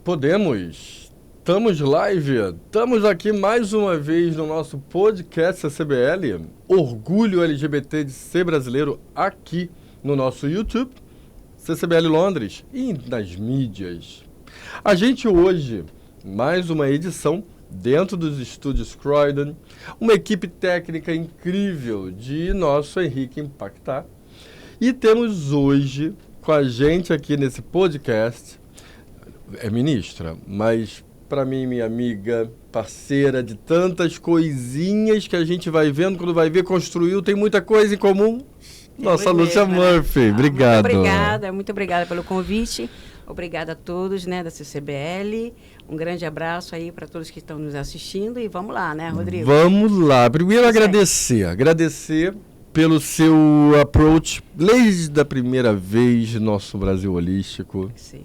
Podemos. Estamos live. Estamos aqui mais uma vez no nosso podcast CCBL. Orgulho LGBT de ser brasileiro aqui no nosso YouTube, CCBL Londres e nas mídias. A gente hoje, mais uma edição dentro dos estúdios Croydon, uma equipe técnica incrível de nosso Henrique Impactar. E temos hoje com a gente aqui nesse podcast, ministra, mas para mim, minha amiga, parceira de tantas coisinhas que a gente vai vendo, quando vai ver, construiu, tem muita coisa em comum. Nossa, Lúcia Murphy, obrigado. Muito obrigada pelo convite. Obrigada a todos, da CCBL. Um grande abraço aí para todos que estão nos assistindo e vamos lá, né, Rodrigo? Vamos lá. Primeiro agradecer pelo seu approach desde a primeira vez nosso Brasil Holístico. Sim.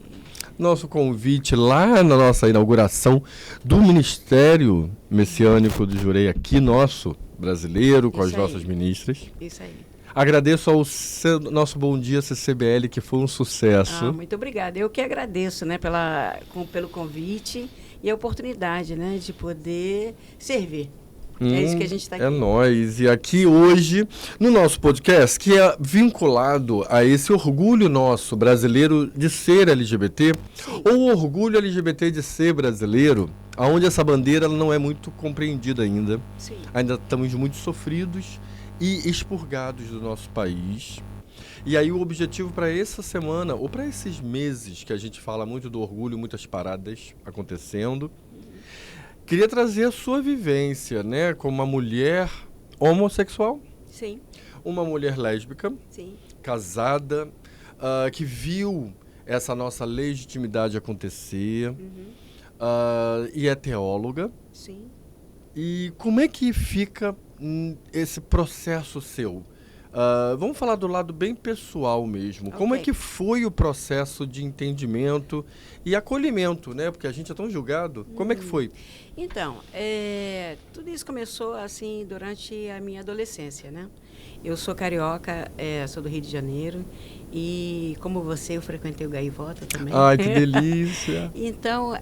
Nosso convite lá na nossa inauguração do Ministério Messiânico do Jurei aqui nosso, brasileiro, com as nossas ministras. Isso aí. Agradeço ao nosso Bom Dia CCBL, que foi um sucesso. Muito obrigada. Eu que agradeço, pelo convite e a oportunidade, de poder servir. É isso que a gente está aqui. É nóis. E aqui hoje, no nosso podcast, que é vinculado a esse orgulho nosso brasileiro de ser LGBT, sim, ou orgulho LGBT de ser brasileiro, onde essa bandeira não é muito compreendida ainda. Sim. Ainda estamos muito sofridos e expurgados do nosso país. E aí o objetivo para essa semana, ou para esses meses que a gente fala muito do orgulho, muitas paradas acontecendo, queria trazer a sua vivência, como uma mulher homossexual. Sim. Uma mulher lésbica. Sim. Casada, que viu essa nossa legitimidade acontecer, e é teóloga. Sim. E como é que fica esse processo seu? Vamos falar do lado bem pessoal mesmo. Okay. Como é que foi o processo de entendimento e acolhimento, Porque a gente é tão julgado. Como é que foi? Então, tudo isso começou assim durante a minha adolescência, Eu sou carioca, sou do Rio de Janeiro e, como você, eu frequentei o Gaivota também. Ai, que delícia! Então,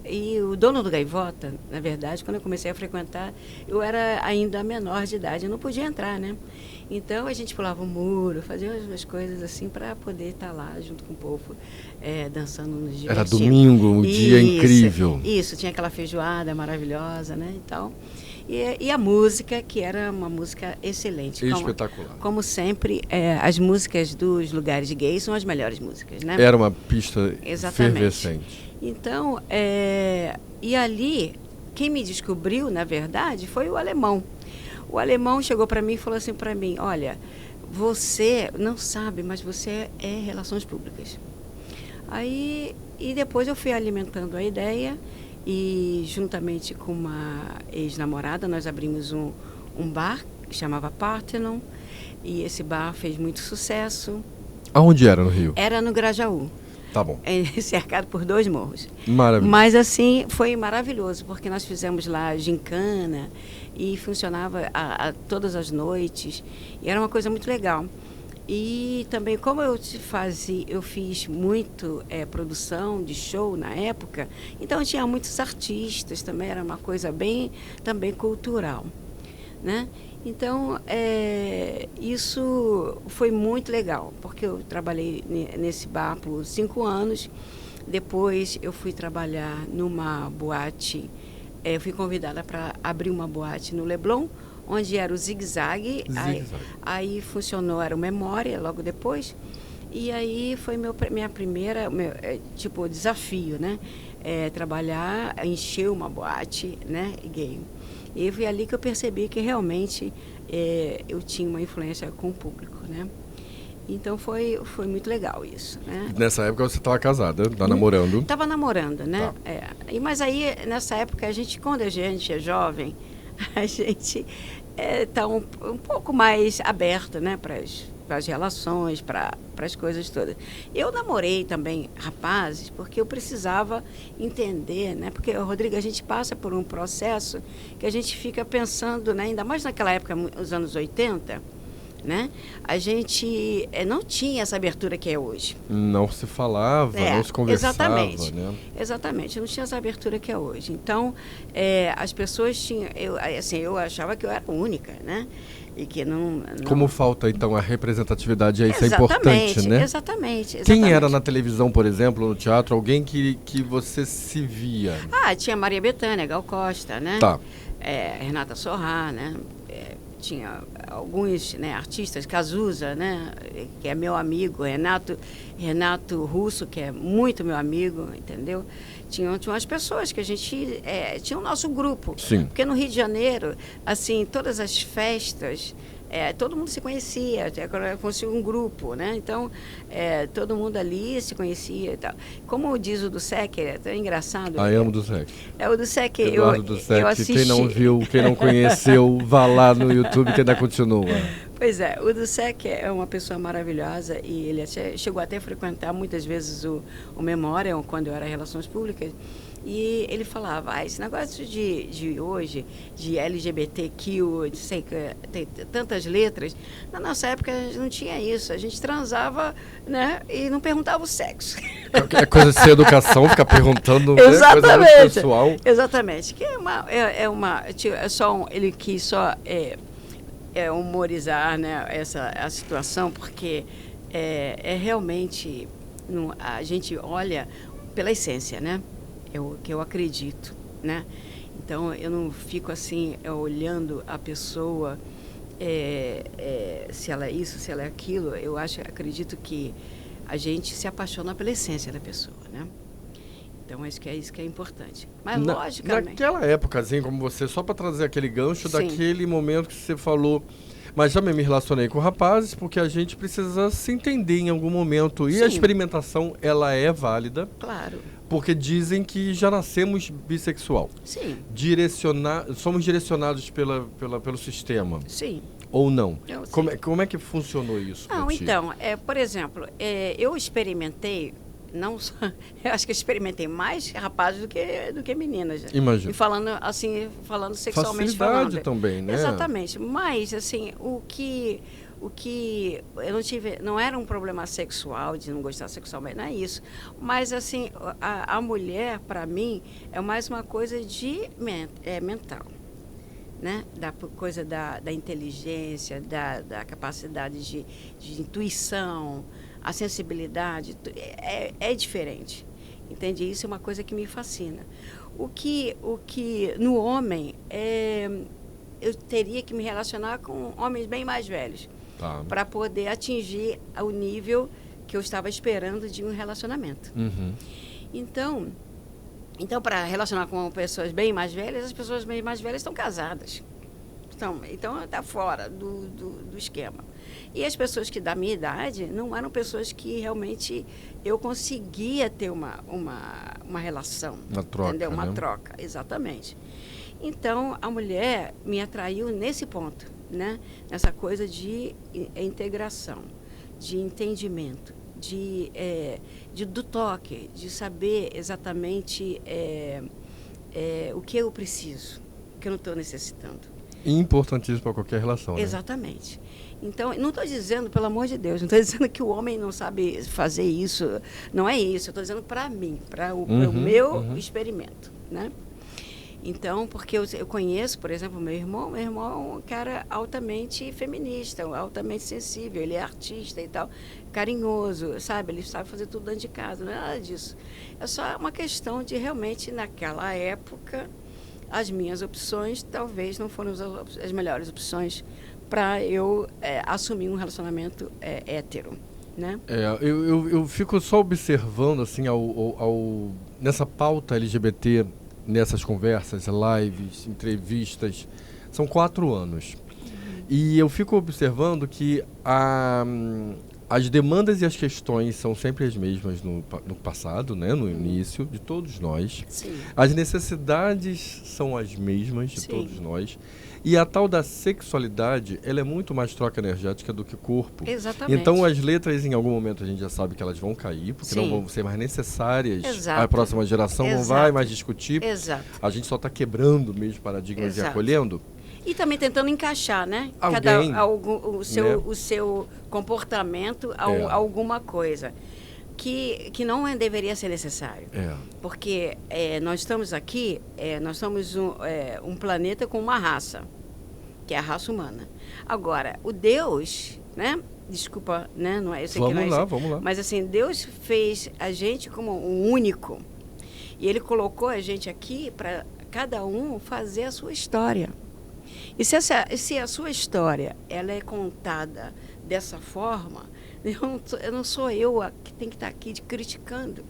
e o dono do Gaivota, na verdade, quando eu comecei a frequentar, eu era ainda menor de idade, eu não podia entrar, Então, a gente pulava o muro, fazia umas coisas assim para poder estar lá junto com o povo, dançando nos dias. Era domingo, um dia incrível. Isso, tinha aquela feijoada maravilhosa, e tal. E a música, que era uma música excelente. Espetacular. Como sempre, as músicas dos lugares gays são as melhores músicas, Era uma pista exatamente efervescente. Então, e ali, quem me descobriu, na verdade, foi o alemão. O alemão chegou para mim e falou assim para mim: olha, você não sabe, mas você é relações públicas. Aí, e depois eu fui alimentando a ideia e, juntamente com uma ex-namorada, nós abrimos um bar que chamava Parthenon, e esse bar fez muito sucesso. Aonde era no Rio? Era no Grajaú. Tá bom. Cercado por 2 morros. Maravilhoso. Mas assim, foi maravilhoso, porque nós fizemos lá gincana e funcionava todas as noites. E era uma coisa muito legal. E também, como eu fiz muito produção de show na época, então tinha muitos artistas também, era uma coisa bem também cultural, Então, isso foi muito legal, porque eu trabalhei nesse bar por 5 anos. Depois eu fui trabalhar numa boate, eu fui convidada para abrir uma boate no Leblon, onde era o Zig Zag. Aí funcionou, era o Memória, logo depois. E aí foi minha primeira, desafio, trabalhar, encher uma boate, gay. E foi ali que eu percebi que realmente eu tinha uma influência com o público, Então foi muito legal isso, Nessa época você estava casada, namorando? Estava namorando, Tá. Mas aí, nessa época, quando a gente é jovem, a gente está um pouco mais aberto, para as relações, para as coisas todas. Eu namorei também rapazes porque eu precisava entender, porque, Rodrigo, a gente passa por um processo que a gente fica pensando, ainda mais naquela época, os anos 80, né? A gente não tinha essa abertura que é hoje. Não se falava, não se conversava, exatamente, né? Exatamente, não tinha essa abertura que é hoje. Então, as pessoas tinham... eu achava que eu era única, né? E que não... Como falta, então, a representatividade aí, isso é importante, né? Exatamente. Quem era na televisão, por exemplo, no teatro, alguém que você se via? Tinha Maria Bethânia, Gal Costa, né? Tá. Renata Sorrah, né? Tinha alguns, né, artistas, Cazuza, né, que é meu amigo, Renato Russo, que é muito meu amigo, entendeu? Tinha umas pessoas que a gente tinha o nosso grupo. Sim. Porque no Rio de Janeiro, assim, todas as festas, todo mundo se conhecia, conseguiu um grupo, né? Então, todo mundo ali se conhecia e tal. Como diz o do SEC, é tão engraçado. Amo do SEC. O do SEC, Eduardo do SEC, eu assisti. Quem não viu, quem não conheceu, vá lá no YouTube que ainda continua. Pois é, o do SEC é uma pessoa maravilhosa e ele chegou até a frequentar muitas vezes o Memória, quando eu era Relações Públicas, e ele falava, esse negócio de hoje, de LGBTQ, de sei que tem tantas letras, na nossa época a gente não tinha isso, a gente transava, né, e não perguntava o sexo. É coisa de ser educação, ficar perguntando, exatamente, né, coisa muito pessoal. Exatamente, que é só ele quis só humorizar, né, a situação, porque realmente a gente olha pela essência, né? Que eu acredito, né? Então, eu não fico assim, olhando a pessoa, se ela é isso, se ela é aquilo. Eu acredito que a gente se apaixona pela essência da pessoa, né? Então, acho que é isso que é importante. Mas, logicamente... Naquela época, assim, como você, só para trazer aquele gancho Sim. daquele momento que você falou... Mas também me relacionei com rapazes, porque a gente precisa se entender em algum momento. E Sim. A experimentação, ela é válida. Claro. Porque dizem que já nascemos bissexual. Sim. Somos direcionados pelo sistema. Sim. Ou não? Como é que funcionou isso? Não, então, por exemplo, eu experimentei, não só, eu acho que eu experimentei mais rapazes do que meninas. Imagino. E falando sexualmente Facilidade falando. também, né? Exatamente. Mas, assim, o que eu não tive, não era um problema sexual, de não gostar sexualmente, não é isso. Mas, assim, a mulher, para mim, é mais uma coisa mental. Né? Da coisa da inteligência, da capacidade de intuição, a sensibilidade, é diferente. Entende? Isso é uma coisa que me fascina. O que no homem, eu teria que me relacionar com homens bem mais velhos, tá, para poder atingir o nível que eu estava esperando de um relacionamento. Uhum. Então, para relacionar com pessoas bem mais velhas, as pessoas bem mais velhas estão casadas. Então está fora do esquema. E as pessoas que da minha idade não eram pessoas que realmente eu conseguia ter uma relação. Uma troca, entendeu? Uma né? troca, exatamente. Então, a mulher me atraiu nesse ponto, né? Nessa coisa de integração, de entendimento, do toque, de saber exatamente o que eu preciso, o que eu não estou necessitando. Importantíssimo para qualquer relação, né? Exatamente. Então, não estou dizendo, pelo amor de Deus, não estou dizendo que o homem não sabe fazer isso, não é isso, eu estou dizendo para mim, para o meu experimento, né? Então, porque eu conheço, por exemplo, meu irmão é um cara altamente feminista, altamente sensível, ele é artista e tal, carinhoso, sabe? Ele sabe fazer tudo dentro de casa, não é nada disso. É só uma questão de realmente, naquela época, as minhas opções talvez não foram as melhores opções para eu assumir um relacionamento hétero, né? Eu fico só observando, assim, nessa pauta LGBT, nessas conversas, lives, entrevistas, são 4 anos. E eu fico observando que as demandas e as questões são sempre as mesmas no passado, né? No início, de todos nós. Sim. As necessidades são as mesmas de todos nós. E a tal da sexualidade, ela é muito mais troca energética do que corpo. Exatamente. Então, as letras, em algum momento, a gente já sabe que elas vão cair, porque não vão ser mais necessárias. Exato. A próxima geração não vai mais discutir. Exato. A gente só está quebrando mesmo paradigmas e acolhendo. E também tentando encaixar, né? Alguém, O seu comportamento a alguma coisa. Que não deveria ser necessário. Porque nós estamos aqui, nós somos um planeta com uma raça, que é a raça humana. Agora, o Deus, né? Desculpa, né? Não é, eu sei que não é isso. Vamos lá. Mas assim, Deus fez a gente como um único. E Ele colocou a gente aqui para cada um fazer a sua história. E se a sua história ela é contada dessa forma, eu não sou eu que tem que estar aqui criticando,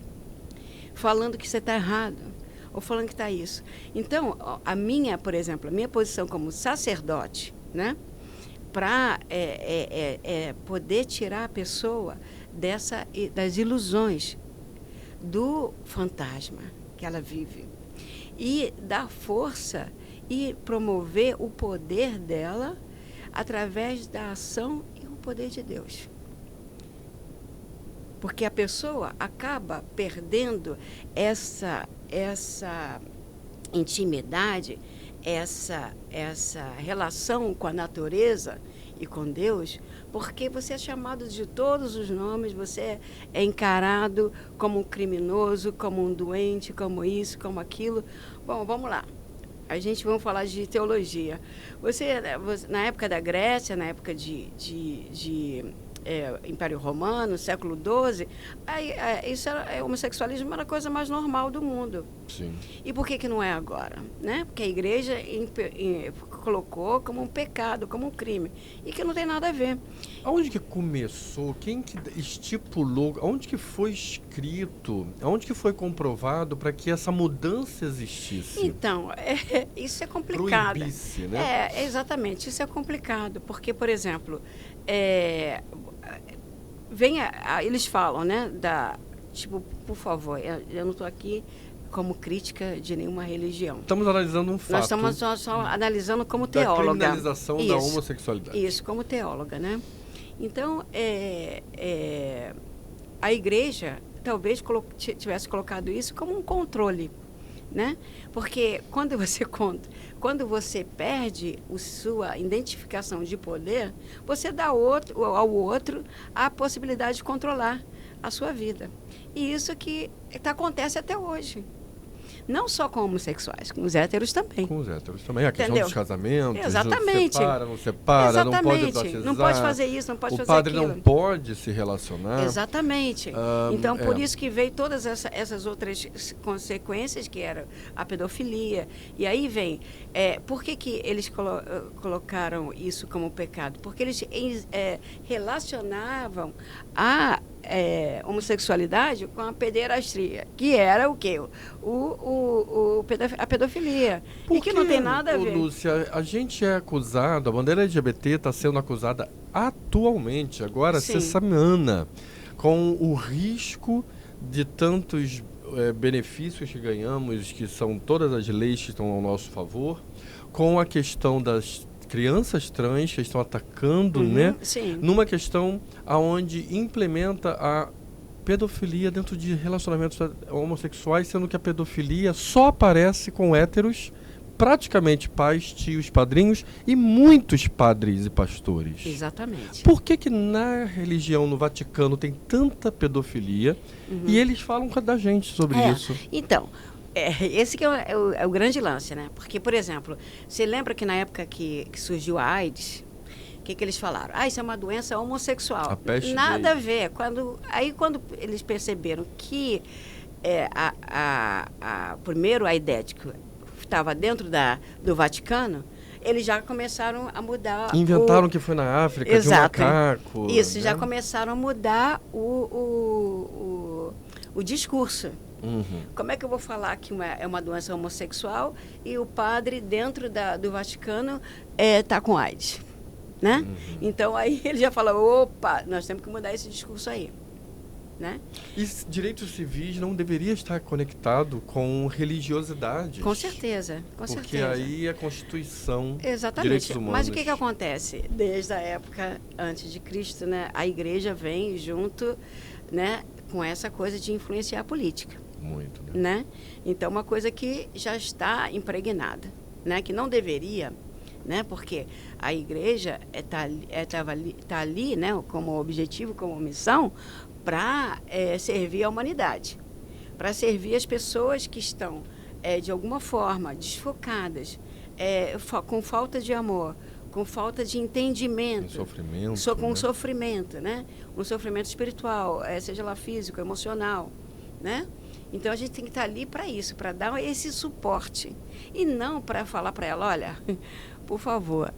falando que você está errado, ou falando que está isso. Então, por exemplo, a minha posição como sacerdote, né, para poder tirar a pessoa das ilusões do fantasma que ela vive e dar força e promover o poder dela através da ação e o poder de Deus. Porque a pessoa acaba perdendo essa intimidade, essa relação com a natureza e com Deus, porque você é chamado de todos os nomes, você é encarado como um criminoso, como um doente, como isso, como aquilo. Bom, vamos lá. Vamos falar de teologia. Você, na época da Grécia, na época de Império Romano, século XII, o homossexualismo era a coisa mais normal do mundo. Sim. E por que não é agora? Né? Porque a igreja colocou como um pecado, como um crime, e que não tem nada a ver. Aonde que começou? Quem que estipulou? Aonde que foi escrito? Aonde que foi comprovado para que essa mudança existisse? Então, isso é complicado. Proibisse, né? Exatamente, isso é complicado, porque, por exemplo, eles falam, né, tipo, por favor, eu não estou aqui como crítica de nenhuma religião. Estamos analisando um fato. Nós estamos só analisando como teóloga. Da criminalização da homossexualidade. Isso, como teóloga, né? Então, a igreja talvez tivesse colocado isso como um controle, né? Porque quando você perde sua identificação de poder, você dá ao outro a possibilidade de controlar a sua vida. E isso que acontece até hoje. Não só com homossexuais, com os héteros também. Com os héteros também. A questão dos casamentos. Exatamente. Separa, não separa, exatamente. Não pode batizar. Não pode fazer isso, não pode fazer aquilo. O padre não pode se relacionar. Exatamente. Então, por isso que veio todas essas outras consequências, que era a pedofilia. E aí vem, por que eles colocaram isso como pecado? Porque eles relacionavam a homossexualidade com a pederastia, que era o quê? A pedofilia. E que não tem nada a ver. Lúcia, a gente é acusado, a bandeira LGBT está sendo acusada atualmente, agora, essa semana, com o risco de tantos benefícios que ganhamos, que são todas as leis que estão ao nosso favor, com a questão das crianças trans que estão atacando, né? Sim. Numa questão aonde implementa a pedofilia dentro de relacionamentos homossexuais, sendo que a pedofilia só aparece com héteros, praticamente pais, tios, padrinhos e muitos padres e pastores. Exatamente. Por que na religião, no Vaticano, tem tanta pedofilia e eles falam da gente sobre isso? Então, esse que é o grande lance, né? Porque, por exemplo, você lembra que na época que surgiu a AIDS, o que eles falaram? Isso é uma doença homossexual. A peste nada a ver. Quando eles perceberam que primeiro a Aidético estava dentro do Vaticano, eles já começaram a mudar. Inventaram que foi na África, Exato. de um macaco. Isso, né? já começaram a mudar o discurso. Como é que eu vou falar que é uma doença homossexual e o padre dentro do Vaticano está com AIDS, né? Então aí ele já fala, opa, nós temos que mudar esse discurso aí, né? E direitos civis não deveria estar conectado com religiosidade. Com certeza, Porque aí a Constituição, exatamente. Direitos humanos. Mas o que acontece? Desde a época antes de Cristo, né, a igreja vem junto, né, com essa coisa de influenciar a política. Muito, né? Então, uma coisa que já está impregnada, né? Que não deveria né? Porque a igreja tá ali, né? Como objetivo, como missão, para servir a humanidade, para servir as pessoas que estão, de alguma forma, desfocadas, com falta de amor, com falta de entendimento. Sofrimento. Com sofrimento, né? Um sofrimento espiritual, seja lá físico, emocional, né? Então, a gente tem que estar ali para isso, para dar esse suporte. E não para falar para ela, olha, por favor,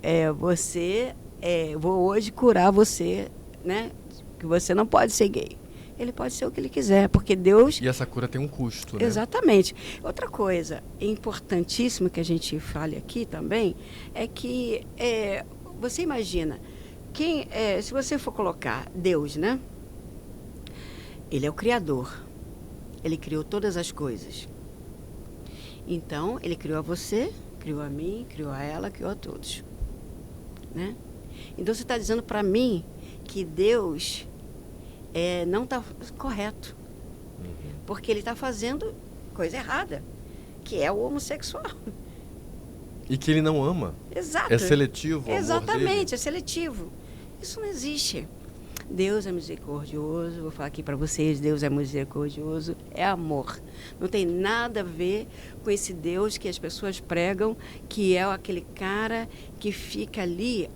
vou hoje curar você, né? Que você não pode ser gay. Ele pode ser o que ele quiser, porque Deus... E essa cura tem um custo, né? Exatamente. Outra coisa importantíssima que a gente fale aqui também é que você imagina, se você for colocar Deus, né? Ele é o Criador. Ele criou todas as coisas. Então, ele criou a você, criou a mim, criou a ela, criou a todos. Né? Então, você está dizendo para mim que Deus não está correto. Porque ele está fazendo coisa errada, que é o homossexual. E que ele não ama. Exato. É seletivo o amor Exatamente, dele. é seletivo. Isso não existe. Deus é misericordioso, vou falar aqui para vocês, Deus é misericordioso, é amor. Não tem nada a ver com esse Deus que as pessoas pregam, que é aquele cara que fica ali,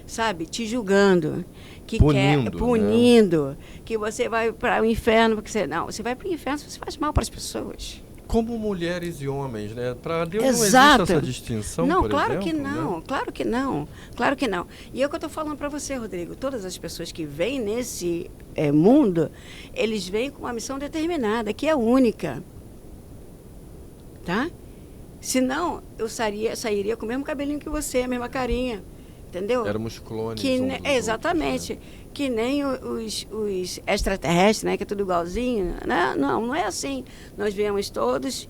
sabe, te julgando, que punindo, né? Que você vai para o inferno, porque você vai para o inferno se você faz mal para as pessoas. Como mulheres e homens, né? Para Deus Exato. Não existe essa distinção, não, por claro exemplo, que não, né? claro que não, claro que não. E é o que eu estou falando para você, Rodrigo. Todas as pessoas que vêm nesse mundo, eles vêm com uma missão determinada, que é única. Tá? Senão, eu sairia com o mesmo cabelinho que você, a mesma carinha. Entendeu? Éramos clones. Exatamente. Outros, né? Que nem os extraterrestres, né? Que é tudo igualzinho. Né? Não é assim. Nós viemos todos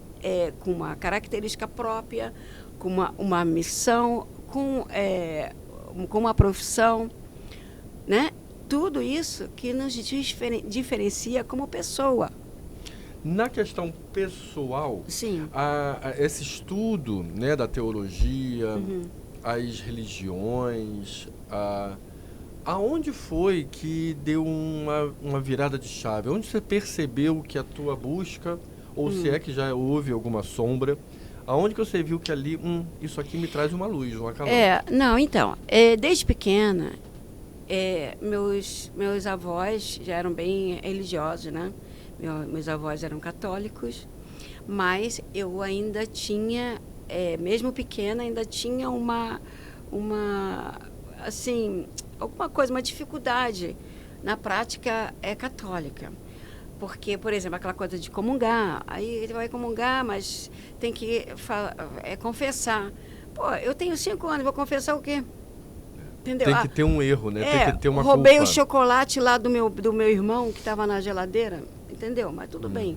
com uma característica própria, com uma missão, com uma profissão, né? Tudo isso que nos diferencia como pessoa. Na questão pessoal, sim, esse estudo, né, da teologia, as religiões, aonde foi que deu uma virada de chave? Onde você percebeu que a tua busca, ou se é que já houve alguma sombra, aonde que você viu que ali, isso aqui me traz uma luz, uma calor? Desde pequena, meus avós já eram bem religiosos, né? Meus avós eram católicos, mas eu ainda tinha, mesmo pequena, ainda tinha assim, alguma coisa, uma dificuldade na prática católica. Porque, por exemplo, aquela coisa de comungar, aí ele vai comungar, mas tem que confessar. Pô, eu tenho 5 anos, vou confessar o quê? Entendeu? Tem que ter um erro, né? Tem que ter uma roubei culpa. O chocolate lá do meu irmão que estava na geladeira, entendeu? Mas tudo bem,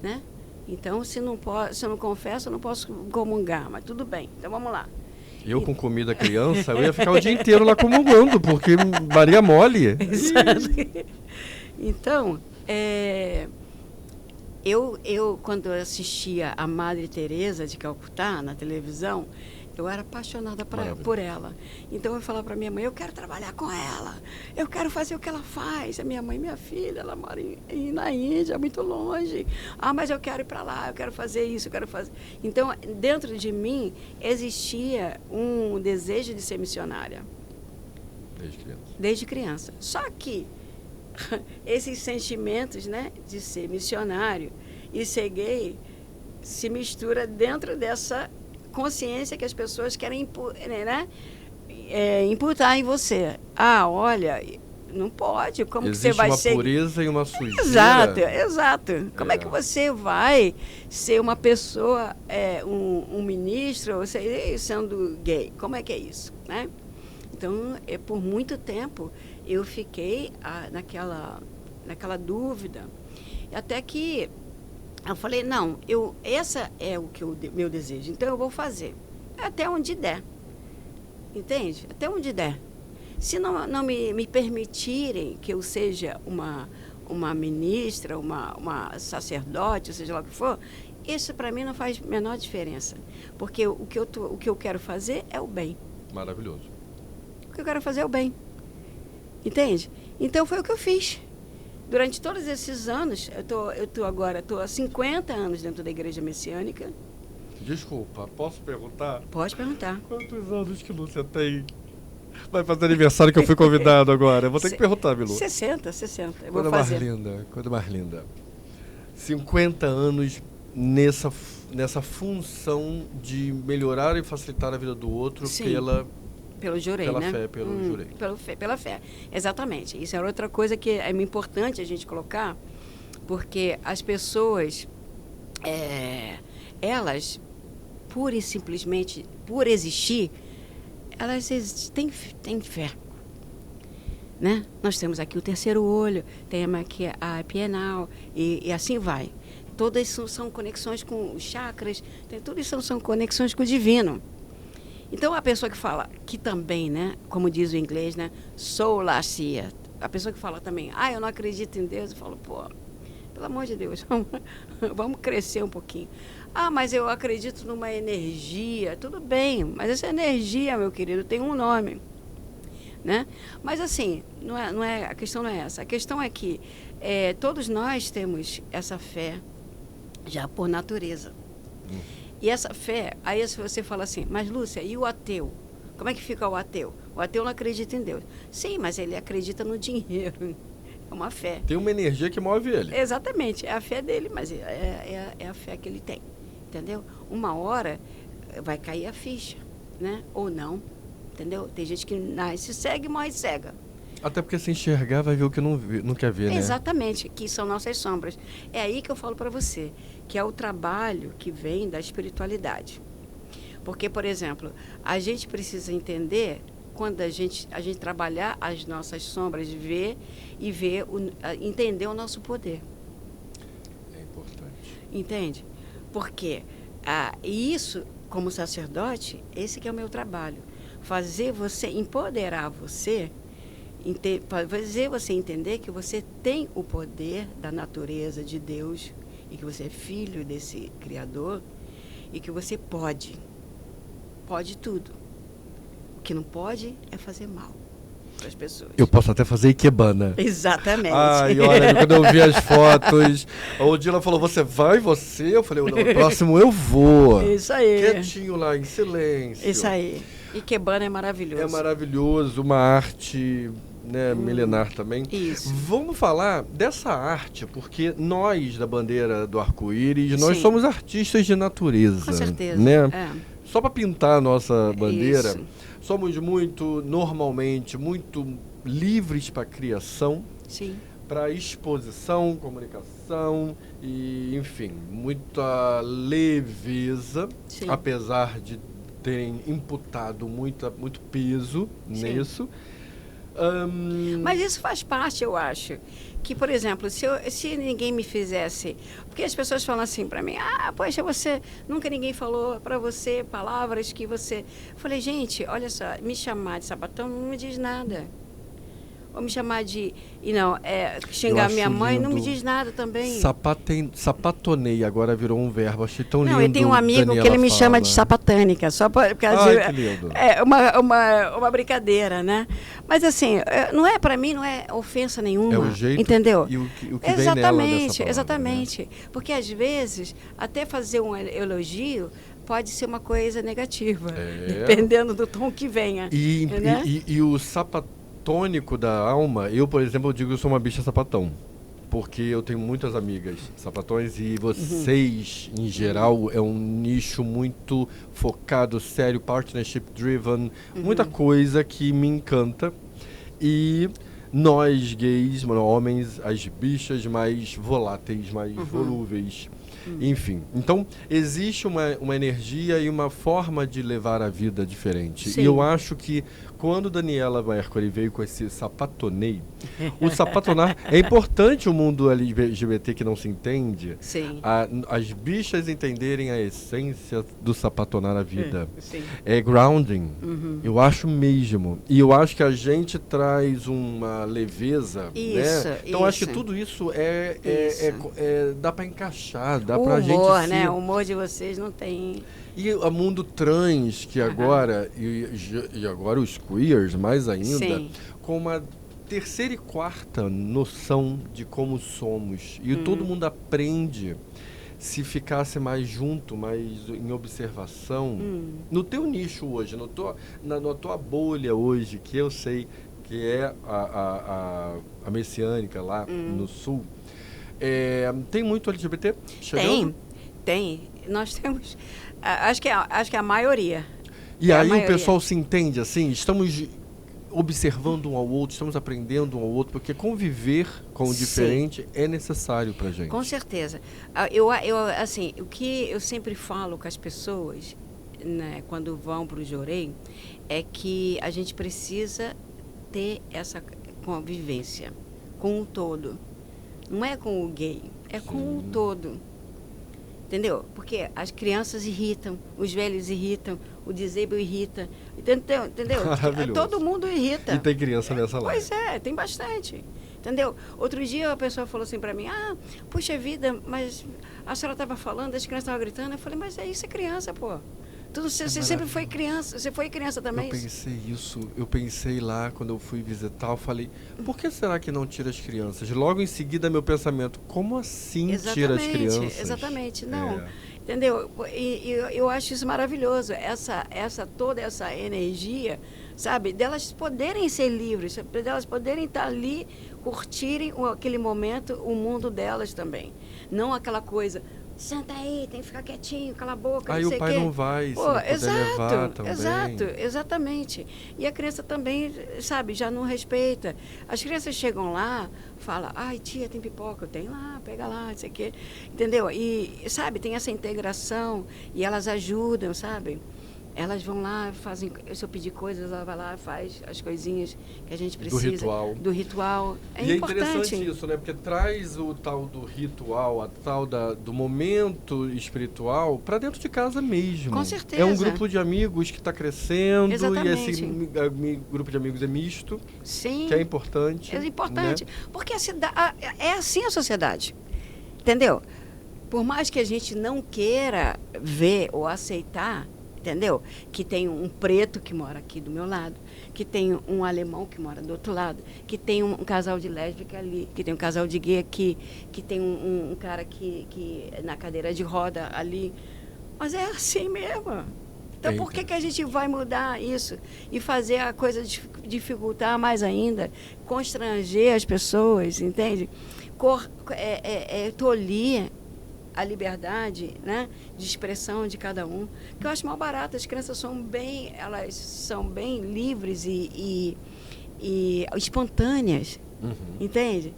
né? Então, se eu não confesso, eu não posso comungar, mas tudo bem. Então, vamos lá. Eu com comida criança, eu ia ficar o dia inteiro lá comungando, porque Maria mole. Exato. Então, eu quando eu assistia a Madre Teresa de Calcutá na televisão, eu era apaixonada por ela. Então eu falava para minha mãe, eu quero trabalhar com ela, eu quero fazer o que ela faz. A minha mãe, minha filha, ela mora na Índia, muito longe. Mas eu quero ir para lá, eu quero fazer isso, eu quero fazer... Então, dentro de mim, existia um desejo de ser missionária. Desde criança. Só que esses sentimentos, né, de ser missionário e ser gay se mistura dentro dessa consciência que as pessoas querem imputar em você. Olha, não pode, como existe que você vai ser... Existe uma pureza e uma sujeira. Exato. Como é que você vai ser uma pessoa, um ministro, ou sendo gay? Como é que é isso, né? Então, por muito tempo, eu fiquei naquela dúvida, até que eu falei, não, essa é o meu desejo, então eu vou fazer, até onde der, entende? Até onde der. Se não me permitirem que eu seja uma ministra, uma sacerdote, seja lá o que for, isso para mim não faz a menor diferença. Porque o que eu quero fazer é o bem. Maravilhoso. O que eu quero fazer é o bem. Entende? Então foi o que eu fiz. Durante todos esses anos, eu estou há 50 anos dentro da Igreja Messiânica. Desculpa, posso perguntar? Pode perguntar. Quantos anos que Lúcia tem? Vai fazer aniversário que eu fui convidado agora. Eu vou ter que perguntar, Milu. 60. Eu Coisa vou fazer. Coisa mais linda. 50 anos nessa função de melhorar e facilitar a vida do outro. Sim. Pela Jurei, né? Fé, Jurei. Pela fé, exatamente. Isso é outra coisa que é importante a gente colocar, porque as pessoas, elas, pura e simplesmente, por existir, elas têm fé. Né? Nós temos aqui o terceiro olho, temos aqui a pienal, e assim vai. Todas são conexões com os chakras, tudo isso são conexões com o divino. Então, a pessoa que fala, que também, né, como diz o inglês, né, sola seer, a pessoa que fala também, eu não acredito em Deus, eu falo, pô, pelo amor de Deus, vamos crescer um pouquinho. Mas eu acredito numa energia, tudo bem, mas essa energia, meu querido, tem um nome, né? Mas assim, a questão não é essa, a questão é que todos nós temos essa fé já por natureza. E essa fé, aí se você fala assim, mas Lúcia, e o ateu? Como é que fica o ateu? O ateu não acredita em Deus. Sim, mas ele acredita no dinheiro. É uma fé. Tem uma energia que move ele. Exatamente, é a fé dele, mas é a fé que ele tem. Entendeu? Uma hora vai cair a ficha, né? Ou não. Entendeu? Tem gente que nasce cega e morre cega. Até porque se enxergar vai ver o que não quer ver, né? Exatamente, que são nossas sombras. É aí que eu falo para você, que é o trabalho que vem da espiritualidade. Porque, por exemplo, a gente precisa entender, quando a gente trabalhar as nossas sombras, entender o nosso poder. É importante. Entende? Porque isso, como sacerdote, esse que é o meu trabalho. Empoderar você, fazer você entender que você tem o poder da natureza de Deus e que você é filho desse Criador e que você pode tudo. O que não pode é fazer mal para as pessoas. Eu posso até fazer ikebana. Exatamente. Olha, quando eu vi as fotos, a Odila falou, você? Eu falei, não, o próximo eu vou. Isso aí. Quietinho lá, em silêncio. Isso aí. Ikebana é maravilhoso. É maravilhoso, uma arte, né, milenar também. Isso. Vamos falar dessa arte, porque nós, da bandeira do arco-íris, nós Sim. somos artistas de natureza. Com certeza. Né? Só para pintar a nossa bandeira, Isso. somos normalmente, muito livres para criação, Sim. para exposição, comunicação e, enfim, muita leveza, Sim. apesar de terem imputado muito peso Sim. nisso. Mas isso faz parte, eu acho. Que, por exemplo, se ninguém me fizesse... Porque as pessoas falam assim para mim, poxa, nunca ninguém falou para você palavras que você... Eu falei, gente, olha só, me chamar de sapatão não me diz nada. Ou me chamar de... xingar minha mãe não me diz nada também. Sapatonei, agora virou um verbo. Achei tão lindo. Não, eu tenho um amigo Daniela que ele me fala. chama de sapatânica, só por causa que lindo. É uma brincadeira, né? Mas assim, para mim não é ofensa nenhuma. É o jeito, entendeu? E o que vem nela dessa palavra, exatamente. Né? Porque às vezes, até fazer um elogio pode ser uma coisa negativa, dependendo do tom que venha. E o sapatônico da alma, eu, por exemplo, eu digo que eu sou uma bicha sapatão. Porque eu tenho muitas amigas sapatões e vocês, em geral, é um nicho muito focado, sério, partnership driven, muita coisa que me encanta. E nós, gays, homens, as bichas mais voláteis, mais volúveis. Enfim, então existe uma energia e uma forma de levar a vida diferente. Sim. E eu acho que quando Daniela Mercury veio com esse sapatonei, o sapatonar é importante o mundo LGBT que não se entende. Sim. As bichas entenderem a essência do sapatonar a vida. Sim. É grounding. Eu acho mesmo. E eu acho que a gente traz uma leveza, Isso, né? Então acho que isso. tudo isso dá para encaixar, dá O pra gente humor, se... né? O humor de vocês não tem... E o mundo trans, que agora, e agora os queers mais ainda, Sim. com uma terceira e quarta noção de como somos. E todo mundo aprende, se ficasse mais junto, mais em observação, no teu nicho hoje, na tua bolha hoje, que eu sei que é a messiânica lá no sul, tem muito LGBT chegando? Tem. Nós temos... Acho que é a maioria. E aí o pessoal se entende assim? Estamos observando um ao outro, estamos aprendendo um ao outro, porque conviver com o diferente é necessário pra gente. Com certeza. Assim, o que eu sempre falo com as pessoas, né, quando vão para o Jorei, é que a gente precisa ter essa convivência com o todo. Não é com o gay, é com o todo. Entendeu? Porque as crianças irritam, os velhos irritam, o disabled irrita. Entendeu? Maravilhoso. Todo mundo irrita. E tem criança nessa live. Pois é, tem bastante. Entendeu? Outro dia a pessoa falou assim pra mim, puxa vida, mas a senhora estava falando, as crianças estavam gritando. Eu falei, mas isso é criança, pô. Você sempre foi criança, você foi criança também. Eu pensei lá, quando eu fui visitar, eu falei, por que será que não tira as crianças? Logo em seguida, meu pensamento, como assim tira as crianças? Exatamente, não. Entendeu? E eu acho isso maravilhoso, toda essa energia, sabe, delas poderem ser livres, delas poderem estar ali, curtirem aquele momento, o mundo delas também. Não aquela coisa... Senta aí, tem que ficar quietinho, cala a boca, aí não sei o pai não vai, levar também. Exatamente. E a criança também, sabe, já não respeita. As crianças chegam lá, falam, ai tia, tem pipoca, tem lá, pega lá, não sei o quê. Entendeu? E, sabe, tem essa integração e elas ajudam, sabe? Elas vão lá, fazem, se eu pedir coisas, ela vai lá, faz as coisinhas que a gente precisa. Do ritual. É interessante isso, né? Porque traz o tal do ritual, a tal do momento espiritual para dentro de casa mesmo. Com certeza. É um grupo de amigos que está crescendo. Exatamente. E esse grupo de amigos é misto. Sim. Que é importante. É importante. Né? Porque é assim a sociedade. Entendeu? Por mais que a gente não queira ver ou aceitar, entendeu? Que tem um preto que mora aqui do meu lado, que tem um alemão que mora do outro lado, que tem um casal de lésbica ali, que tem um casal de gay aqui, que tem um cara que na cadeira de roda ali. Mas é assim mesmo. Então, por que a gente vai mudar isso e fazer a coisa dificultar mais ainda, constranger as pessoas, entende? Tolir a liberdade, né, de expressão de cada um, que eu acho mal barato. As crianças elas são bem livres e espontâneas, entende?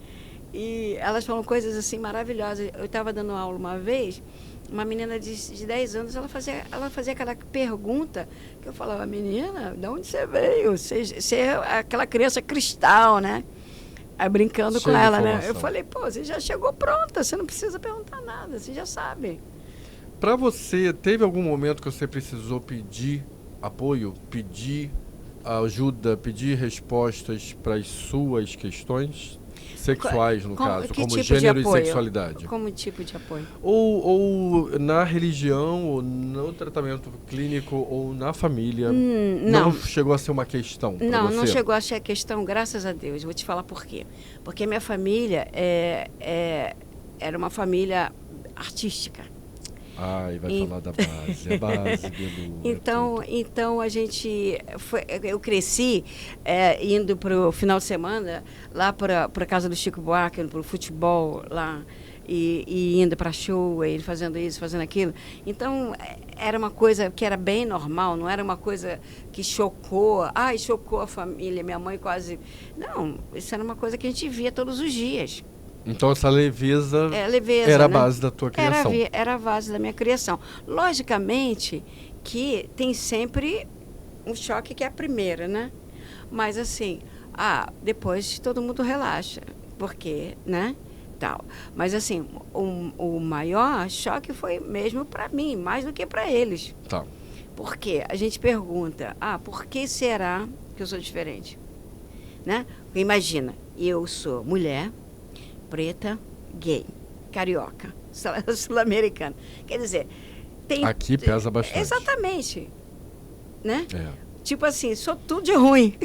E elas falam coisas assim maravilhosas. Eu estava dando aula uma vez, uma menina de 10 anos, ela fazia aquela pergunta que eu falava, menina, de onde você veio? Você é aquela criança cristal, né? Aí brincando com ela, né? Eu falei, você já chegou pronta, você não precisa perguntar nada, você já sabe. Para você, teve algum momento que você precisou pedir apoio, pedir ajuda, pedir respostas para as suas questões sexuais, no caso, como tipo gênero e sexualidade? Como tipo de apoio? Ou na religião, ou no tratamento clínico, ou na família? Não chegou a ser uma questão para você? Não chegou a ser questão, graças a Deus. Vou te falar por quê. Porque minha família era uma família artística. Vai falar da base, a base, Belu. Então eu cresci indo para o final de semana lá para a casa do Chico Buarque, para o futebol lá, e indo para show, ele fazendo isso, fazendo aquilo. Então era uma coisa que era bem normal, não era uma coisa que chocou. Chocou a família, minha mãe quase... Não, isso era uma coisa que a gente via todos os dias. Então essa leveza, leveza, era a né? base da tua criação. Era a base da minha criação. Logicamente que tem sempre um choque que é a primeira, né? Mas assim, depois todo mundo relaxa, porque, né? Tal. Mas assim, o maior choque foi mesmo para mim, mais do que para eles. Tá. Porque a gente pergunta, por que será que eu sou diferente? Né? Porque imagina, eu sou mulher, preta, gay, carioca, sul-americana. Quer dizer, aqui pesa bastante. Exatamente. Né? É. Tipo assim, sou tudo de ruim.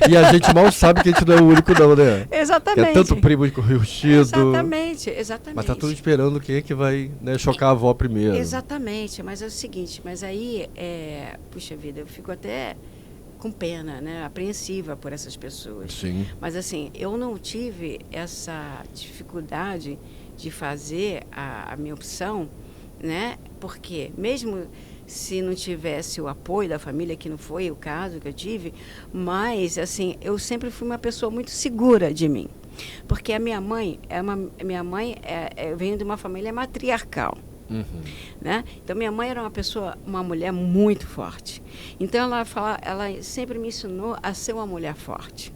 E a gente mal sabe que a gente não é o único não, né? Exatamente. É tanto primo enrustido. Exatamente. Mas tá tudo esperando quem é que vai, né, chocar a avó primeiro. Exatamente. Mas é o seguinte, mas aí, puxa vida, eu fico até com pena, né? Apreensiva por essas pessoas. Sim. Mas assim, eu não tive essa dificuldade de fazer a minha opção, né? Porque mesmo se não tivesse o apoio da família, que não foi o caso que eu tive, mas assim, eu sempre fui uma pessoa muito segura de mim. Porque a minha mãe veio de uma família matriarcal. Uhum. Né? Então minha mãe era uma mulher muito forte. Então ela sempre me ensinou a ser uma mulher forte.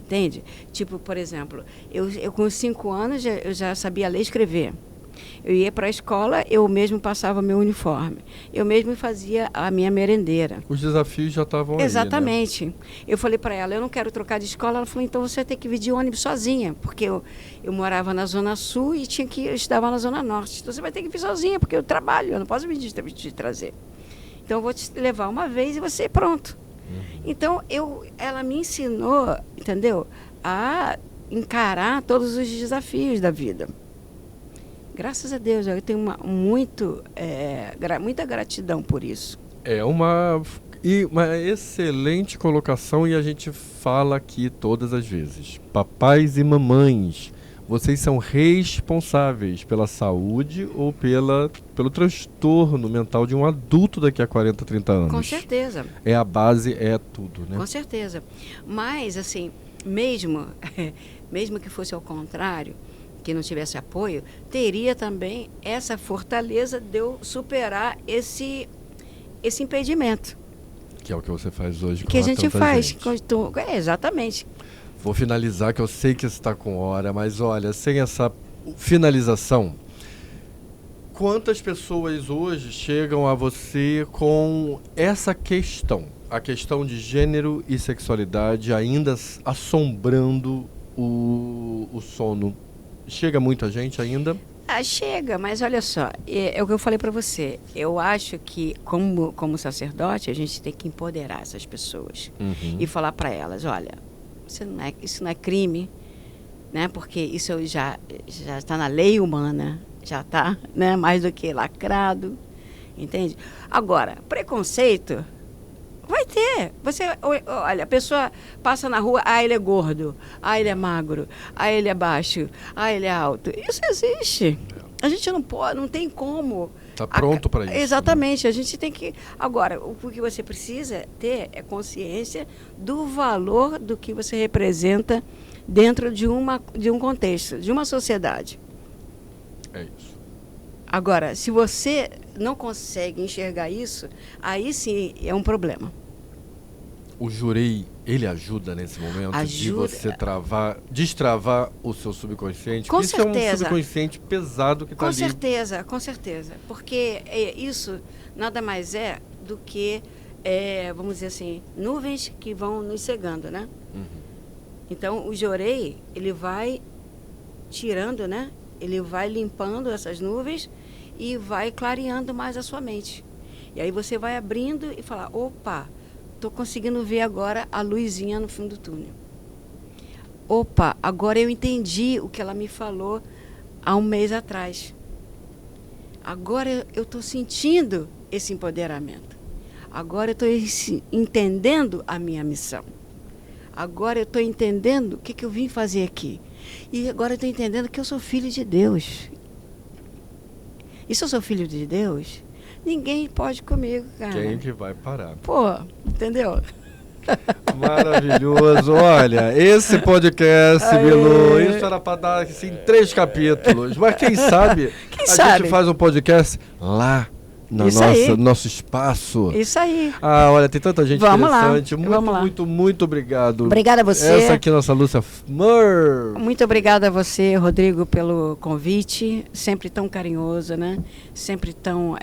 Entende? Tipo, por exemplo, eu com 5 anos eu já sabia ler e escrever. Eu ia para a escola, eu mesmo passava meu uniforme. Eu mesmo fazia a minha merendeira. Os desafios já estavam aí, exatamente. né? Eu falei para ela, eu não quero trocar de escola. Ela falou, então você vai ter que vir de ônibus sozinha. Porque eu morava na Zona Sul e eu estudava na Zona Norte. Então você vai ter que vir sozinha, porque eu trabalho, eu não posso vir te trazer. Então eu vou te levar uma vez e você pronto. Uhum. Então ela me ensinou, entendeu? A encarar todos os desafios da vida. Graças a Deus, eu tenho muita gratidão por isso. É uma excelente colocação e a gente fala aqui todas as vezes. Papais e mamães, vocês são responsáveis pela saúde ou pelo transtorno mental de um adulto daqui a 40, 30 anos. Com certeza. É a base, é tudo, né? Com certeza. Mas, assim, mesmo que fosse ao contrário, que não tivesse apoio, teria também essa fortaleza de eu superar esse impedimento. Que é o que você faz hoje com que a gente faz. Exatamente. Vou finalizar, que eu sei que está com hora, mas olha, sem essa finalização, quantas pessoas hoje chegam a você com essa questão, a questão de gênero e sexualidade ainda assombrando o sono? Chega muita gente ainda? Chega, mas olha só, é o que eu falei para você. Eu acho que, como sacerdote, a gente tem que empoderar essas pessoas. Uhum. E falar para elas, olha, isso não é crime, né? Porque isso já está na lei humana, já está, né? Mais do que lacrado, entende? Agora, preconceito... Vai ter. Olha, a pessoa passa na rua, ele é gordo, ele é magro, ele é baixo, ele é alto. Isso existe. A gente não pode, não tem como. Está pronto para isso. Exatamente. Né? A gente tem que... Agora, o que você precisa ter é consciência do valor do que você representa dentro de um contexto, de uma sociedade. É isso. Agora, se você não consegue enxergar isso, aí sim é um problema. O jurei, ele ajuda nesse momento de você destravar o seu subconsciente? Com isso certeza. É um subconsciente pesado que está ali. Com certeza. Porque isso nada mais é do que, vamos dizer assim, nuvens que vão nos cegando, né? Uhum. Então, o jorei, ele vai tirando, né? Ele vai limpando essas nuvens e vai clareando mais a sua mente. E aí você vai abrindo e falar, opa, estou conseguindo ver agora a luzinha no fundo do túnel. Opa, agora eu entendi o que ela me falou há um mês atrás. Agora eu estou sentindo esse empoderamento. Agora eu estou entendendo a minha missão. Agora eu estou entendendo o que eu vim fazer aqui. E agora eu estou entendendo que eu sou filho de Deus. E se eu sou filho de Deus, ninguém pode comigo, cara. Quem que vai parar? Pô, entendeu? Maravilhoso. Olha, esse podcast, Bilu, isso era para dar assim, 3 capítulos. Mas quem sabe gente faz um podcast lá no nosso espaço. Isso aí. Ah, olha, tem tanta gente interessante. Vamos lá. Muito obrigado. Obrigada a você. Essa aqui é a nossa Lúcia Murphy. Muito obrigada a você, Rodrigo, pelo convite. Sempre tão carinhoso, né? Sempre tão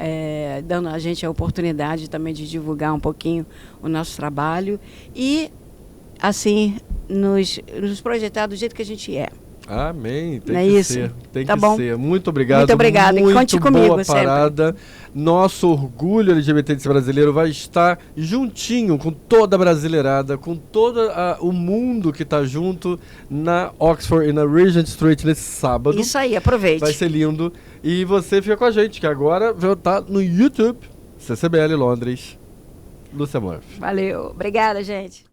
dando a gente a oportunidade também de divulgar um pouquinho o nosso trabalho. E, assim, nos projetar do jeito que a gente é. Amém. Tem não que é isso? ser. Tem tá que bom? ser. Muito obrigado. Muito obrigada. Muito Conte comigo boa parada. sempre. Nosso orgulho LGBT de ser brasileiro vai estar juntinho com toda a brasileirada, com todo o mundo que está junto na Oxford e na Regent Street nesse sábado. Isso aí, aproveite. Vai ser lindo. E você fica com a gente, que agora vai estar no YouTube, CCBL Londres, Lúcia Murphy. Valeu. Obrigada, gente.